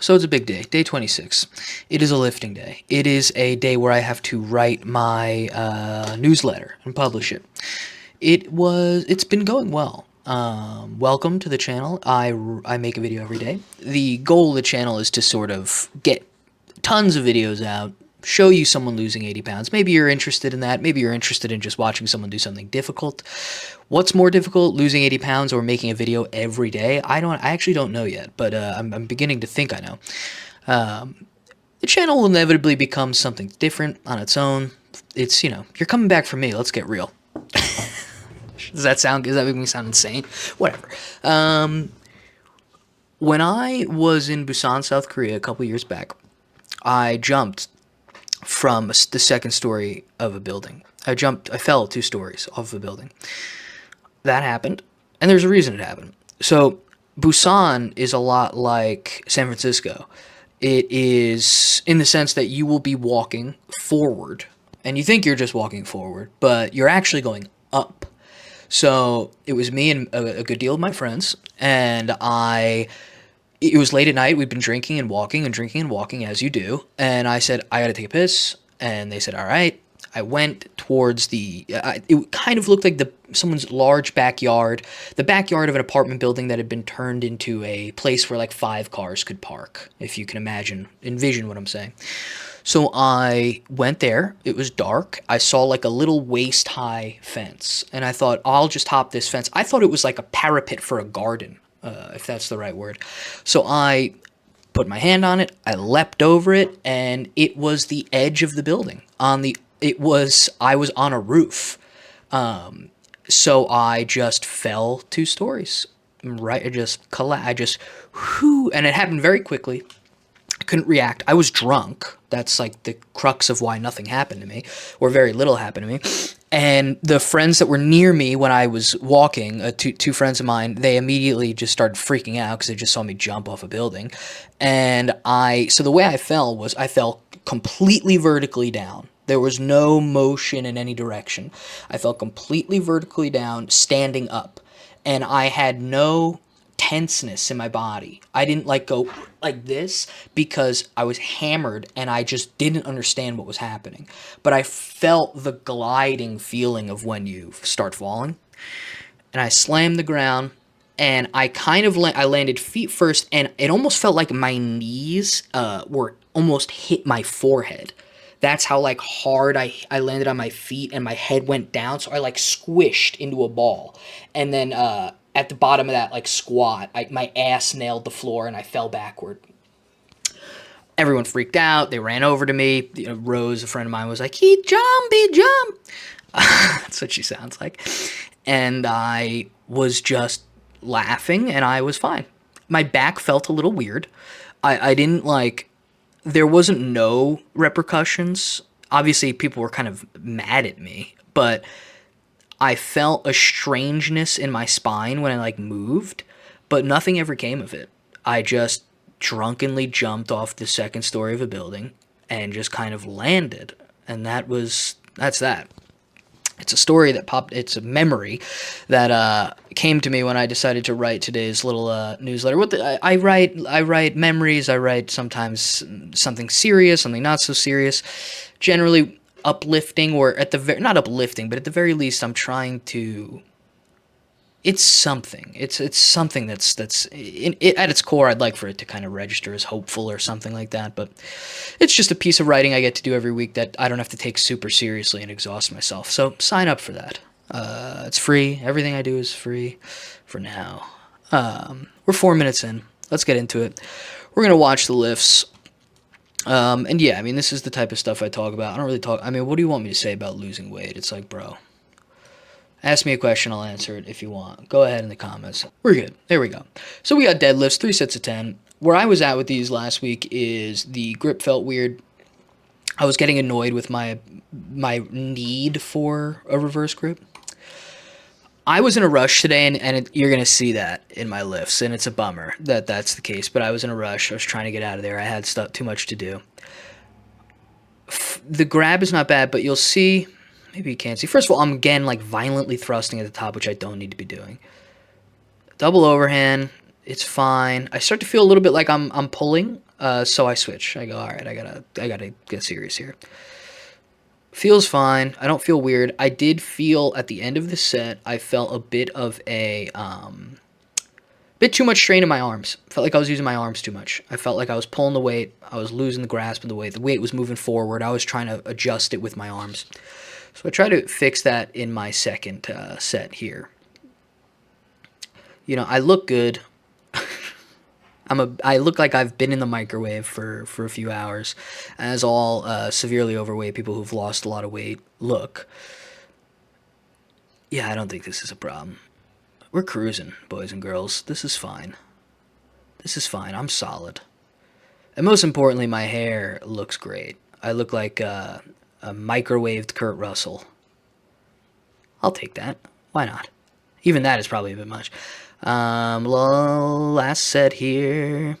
So it's a big day, day 26. It is a lifting day. It is a day where I have to write my newsletter and publish it. It's been going well. Welcome to the channel. I make a video every day. The goal of the channel is to sort of get tons of videos out, show you someone losing 80 pounds. Maybe you're interested in that. Maybe you're interested in just watching someone do something difficult. What's more difficult, losing 80 pounds or making a video every day? I actually don't know yet, but I'm beginning to think I know. The channel will inevitably become something different on its own. It's, you're coming back for me. Let's get real. Does that make me sound insane? Whatever. When I was in Busan, South Korea a couple years back, I jumped from the second story of a building. I fell 2 stories off of a building. That happened, and there's a reason it happened. So, Busan is a lot like San Francisco. It is in the sense that you will be walking forward, and you think you're just walking forward, but you're actually going up. So, it was me and a good deal of my friends, and it was late at night. We'd been drinking and walking as you do. And I said, I gotta take a piss. And they said, all right. I went towards it kind of looked like someone's large backyard, the backyard of an apartment building that had been turned into a place where like 5 cars could park, if you can envision what I'm saying. So I went there. It was dark. I saw like a little waist-high fence. And I thought, I'll just hop this fence. I thought it was like a parapet for a garden. If that's the right word. So I put my hand on it, I leapt over it, and it was the edge of the building. I was on a roof. So I just fell 2 stories. Right, and it happened very quickly. I couldn't react. I was drunk. That's like the crux of why nothing happened to me, or very little happened to me. And the friends that were near me when I was walking, two friends of mine, they immediately just started freaking out because they just saw me jump off a building. And so the way I fell was I fell completely vertically down. There was no motion in any direction. I fell completely vertically down, standing up. And I had no tenseness in my body. I didn't go like this because I was hammered and I just didn't understand what was happening. But I felt the gliding feeling of when you start falling. And I slammed the ground and I landed feet first, and it almost felt like my knees were almost hit my forehead. That's how hard I landed on my feet, and my head went down, so I squished into a ball. And then at the bottom of that squat, my ass nailed the floor and I fell backward. Everyone freaked out. They ran over to me. Rose, a friend of mine, was like, he jumped. That's what she sounds like. And I was just laughing and I was fine. My back felt a little weird. I didn't there wasn't no repercussions. Obviously, people were kind of mad at me, but I felt a strangeness in my spine when I moved, but nothing ever came of it. I just drunkenly jumped off the second story of a building and just kind of landed. And that's that. It's a story it's a memory that came to me when I decided to write today's little newsletter. I write memories. I write sometimes something serious, something not so serious. Generally uplifting, or not uplifting, but at the very least, I'm trying to. It's something. It's something that's at its core. I'd like for it to kind of register as hopeful or something like that. But it's just a piece of writing I get to do every week that I don't have to take super seriously and exhaust myself. So sign up for that. It's free. Everything I do is free for now. We're 4 minutes in. Let's get into it. We're gonna watch the lifts. And yeah, I mean, this is the type of stuff I talk about. I don't really talk. I mean, what do you want me to say about losing weight? It's like, bro. Ask me a question, I'll answer it if you want. Go ahead in the comments. We're good. There we go. So we got deadlifts, 3 sets of 10. Where I was at with these last week is the grip felt weird. I was getting annoyed with my need for a reverse grip. I was in a rush today, and you're going to see that in my lifts, and it's a bummer that that's the case, but I was in a rush. I was trying to get out of there. I had too much to do. The grab is not bad, but you'll see. Maybe you can't see. First of all, I'm again violently thrusting at the top, which I don't need to be doing. Double overhand It's fine. I start to feel a little bit like I'm pulling, so I switch. I go, all right, I gotta get serious here. Feels fine. I don't feel weird. I did feel at the end of the set, I felt a bit of a bit too much strain in my arms. Felt like I was using my arms too much. I felt like I was pulling the weight. I was losing the grasp of the weight. The weight was moving forward. I was trying to adjust it with my arms. So I try to fix that in my second set here. I look good. I look like I've been in the microwave for a few hours, as all severely overweight people who've lost a lot of weight look. Yeah, I don't think this is a problem. We're cruising, boys and girls. This is fine. This is fine. I'm solid. And most importantly, my hair looks great. I look like a microwaved Kurt Russell. I'll take that. Why not? Even that is probably a bit much. Last set here.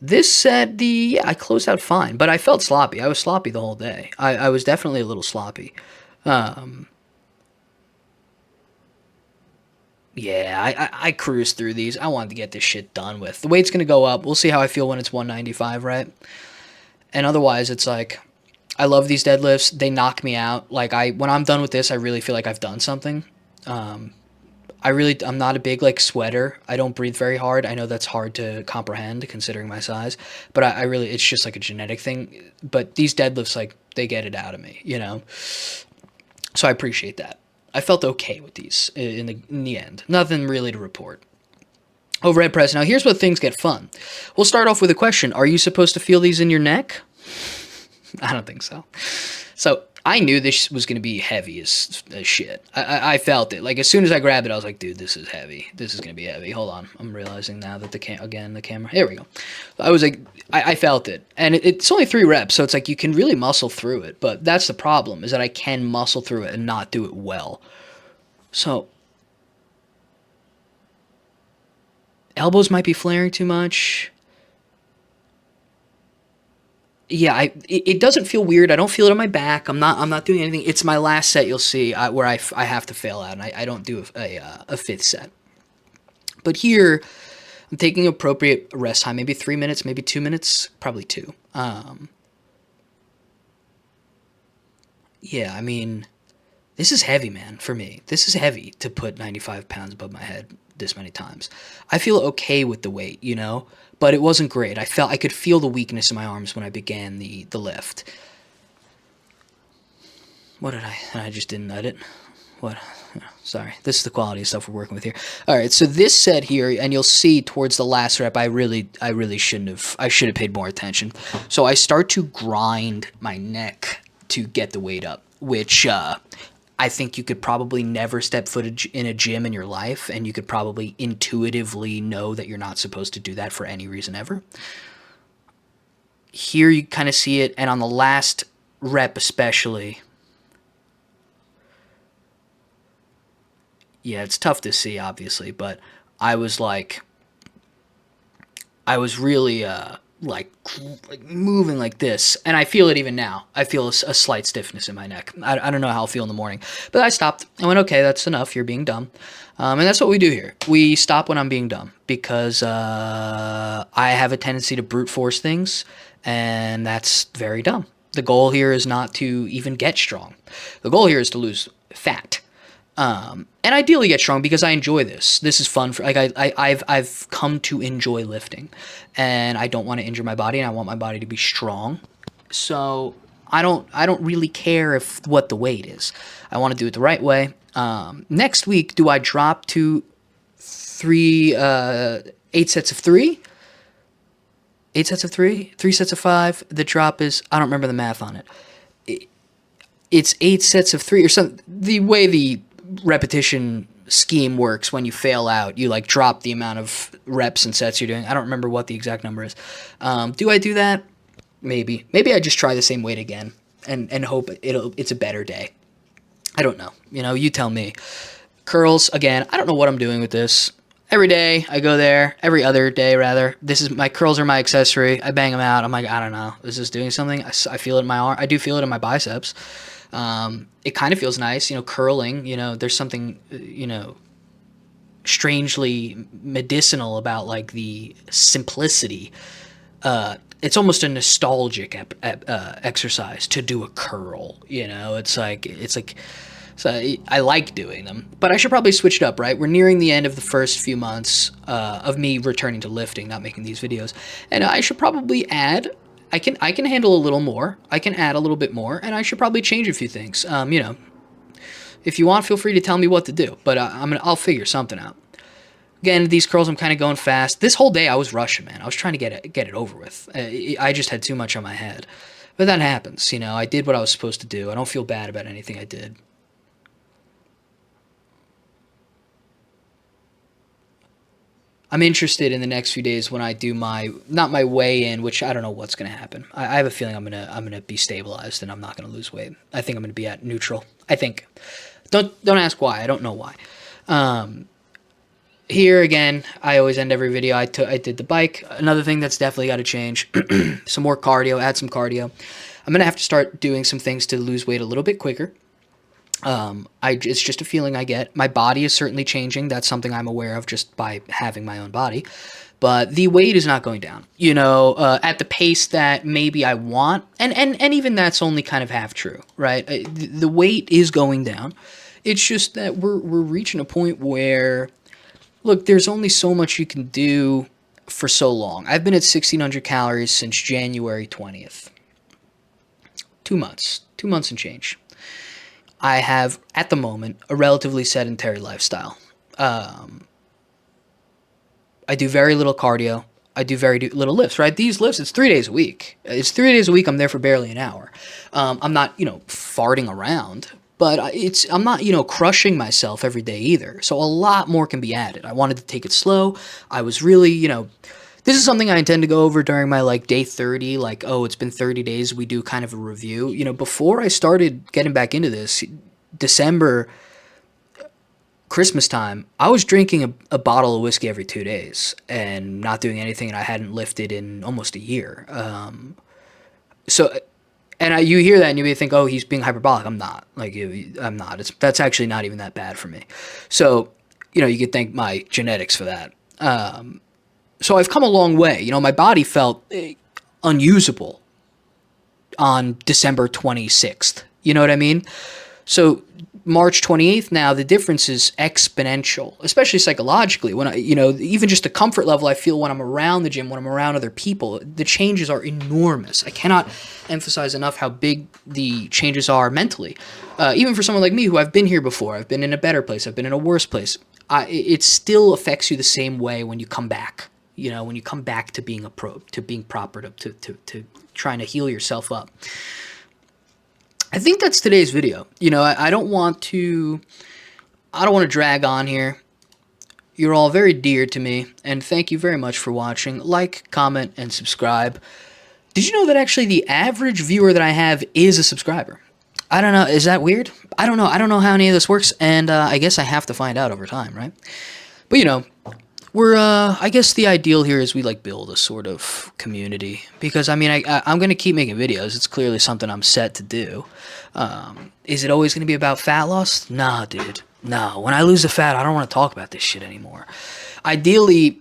This set, I closed out fine, but I felt sloppy. I was sloppy the whole day. I was definitely a little sloppy. Yeah, I cruised through these. I wanted to get this shit done with. The weight's going to go up. We'll see how I feel when it's 195, right? And otherwise, it's like, I love these deadlifts. They knock me out. Like, when I'm done with this, I really feel like I've done something. I'm not a big, like, sweater. I don't breathe very hard. I know that's hard to comprehend considering my size, but I really, it's just like a genetic thing. But these deadlifts, like, they get it out of me, So I appreciate that. I felt okay with these in the end. Nothing really to report. Overhead press. Now, here's where things get fun. We'll start off with a question. Are you supposed to feel these in your neck? I don't think so. So I knew this was going to be heavy as shit. I felt it. Like, as soon as I grabbed it, I was like, dude, this is heavy. This is going to be heavy. Hold on. I'm realizing now that the camera. Here we go. I was like, I felt it. And it's only 3 reps, so it's like you can really muscle through it. But that's the problem, is that I can muscle through it and not do it well. So elbows might be flaring too much. Yeah, it doesn't feel weird. I don't feel it on my back. I'm not doing anything. It's my last set. You'll see where I have to fail out, and I don't do a fifth set. But here, I'm taking appropriate rest time. Maybe 3 minutes, maybe 2 minutes, probably 2. Yeah, I mean, this is heavy, man. For me, this is heavy to put 95 pounds above my head this many times. I feel okay with the weight, but it wasn't great. I could feel the weakness in my arms when I began the lift. What did I just didn't edit. What? Sorry. This is the quality of stuff we're working with here. All right, so this set here, and you'll see towards the last rep, I really should have paid more attention. So I start to grind my neck to get the weight up, which I think you could probably never step foot in a gym in your life, and you could probably intuitively know that you're not supposed to do that for any reason ever. Here you kind of see it, and on the last rep especially, yeah, it's tough to see, obviously, but I was really like moving like this, and I feel it even now. I feel a slight stiffness in my neck. I don't know how I'll feel in the morning, but I stopped. I went, okay, that's enough. You're being dumb, and that's what we do here. We stop when I'm being dumb because I have a tendency to brute force things, and that's very dumb. The goal here is not to even get strong. The goal here is to lose fat. And ideally get strong because I enjoy this. This is fun for I've come to enjoy lifting, and I don't want to injure my body, and I want my body to be strong. So I don't really care what the weight is. I want to do it the right way. Next week, do I drop to 8 sets of 3? 8 sets of 3? 3 sets of 5? The drop is, I don't remember the math on it. It's 8 sets of 3 or something. The way the repetition scheme works, when you fail out, you like drop the amount of reps and sets you're doing. I don't remember what the exact number is. Do I do that? Maybe I just try the same weight again and hope it's a better day. I don't know. You tell me. Curls, again, I don't know what I'm doing with this. Every day I go there, every other day rather. My curls are my accessory. I bang them out. I'm like, I don't know. Is this doing something? I feel it in my arm. I do feel it in my biceps. It kind of feels nice, curling, there's something, strangely medicinal about like the simplicity. It's almost a nostalgic exercise to do a curl. You know, it's like so I like doing them, but I should probably switch it up, right? We're nearing the end of the first few months of me returning to lifting, not making these videos, and I should probably add. I can handle a little more. I can add a little bit more, and I should probably change a few things. You know, if you want, feel free to tell me what to do, but I'll figure something out. Again, these curls, I'm kind of going fast. This whole day, I was rushing, man. I was trying to get it over with. I just had too much on my head, but that happens. You know, I did what I was supposed to do. I don't feel bad about anything I did. I'm interested in the next few days when I do my not my weigh in, which I don't know what's gonna happen. I have a feeling I'm gonna be stabilized and I'm not gonna lose weight. I think I'm gonna be at neutral. I think. Don't ask why. I don't know why. Here again, I always end every video. I did the bike. Another thing that's definitely got to change. Some more cardio. Add some cardio. I'm gonna have to start doing some things to lose weight a little bit quicker. It's just a feeling I get. My body is certainly changing. That's something I'm aware of just by having my own body. But the weight is not going down, you know, at the pace that maybe I want. And even that's only kind of half true, right? The weight is going down. It's just that we're reaching a point where, look, there's only so much you can do for so long. I've been at 1,600 calories since January 20th. 2 months. 2 months and change. I have, at the moment, a relatively sedentary lifestyle. I do very little cardio. I do very little lifts, right? These lifts, it's 3 days a week. It's 3 days a week. I'm there for barely an hour. I'm not, you know, farting around, but I'm not, you know, crushing myself every day either. So a lot more can be added. I wanted to take it slow. I was really, you know, this is something I intend to go over during my like day 30, like, oh, it's been 30 days. We do kind of a review. You know, before I started getting back into this, December, Christmas time, I was drinking a bottle of whiskey every 2 days and not doing anything, and I hadn't lifted in almost a year. You hear that and you think, oh, he's being hyperbolic. I'm not. Like, I'm not. That's actually not even that bad for me. So, you know, you could thank my genetics for that. So I've come a long way. You know, my body felt unusable on December 26th. You know what I mean? So March 28th now, the difference is exponential, especially psychologically. When you know, even just the comfort level I feel when I'm around the gym, when I'm around other people, the changes are enormous. I cannot emphasize enough how big the changes are mentally. Even for someone like me who I've been here before, I've been in a better place, I've been in a worse place. It still affects you the same way when you come back. You know, when you come back to being to being proper, to trying to heal yourself up. I think that's today's video. You know, I don't want to drag on here. You're all very dear to me, and thank you very much for watching. Like, comment, and subscribe. Did you know that actually the average viewer that I have is a subscriber? I don't know. Is that weird? I don't know. I don't know how any of this works, and I guess I have to find out over time, right? But, you know, I guess the ideal here is we like build a sort of community, because I mean, I'm going to keep making videos. It's clearly something I'm set to do. Is it always going to be about fat loss? Nah, dude. No. When I lose the fat, I don't want to talk about this shit anymore. Ideally,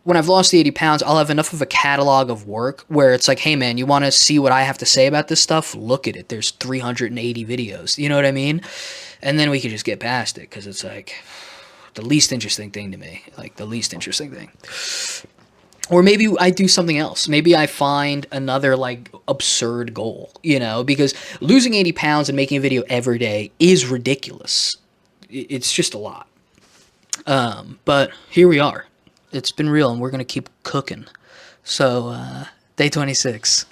when I've lost the 80 pounds, I'll have enough of a catalog of work where it's like, hey man, you want to see what I have to say about this stuff? Look at it. There's 380 videos. You know what I mean? And then we can just get past it, because it's like the least interesting thing to me. Like, the least interesting thing. Or maybe I do something else. Maybe I find another, like, absurd goal, you know? Because losing 80 pounds and making a video every day is ridiculous. It's just a lot. But here we are. It's been real, and we're going to keep cooking. So, day 26.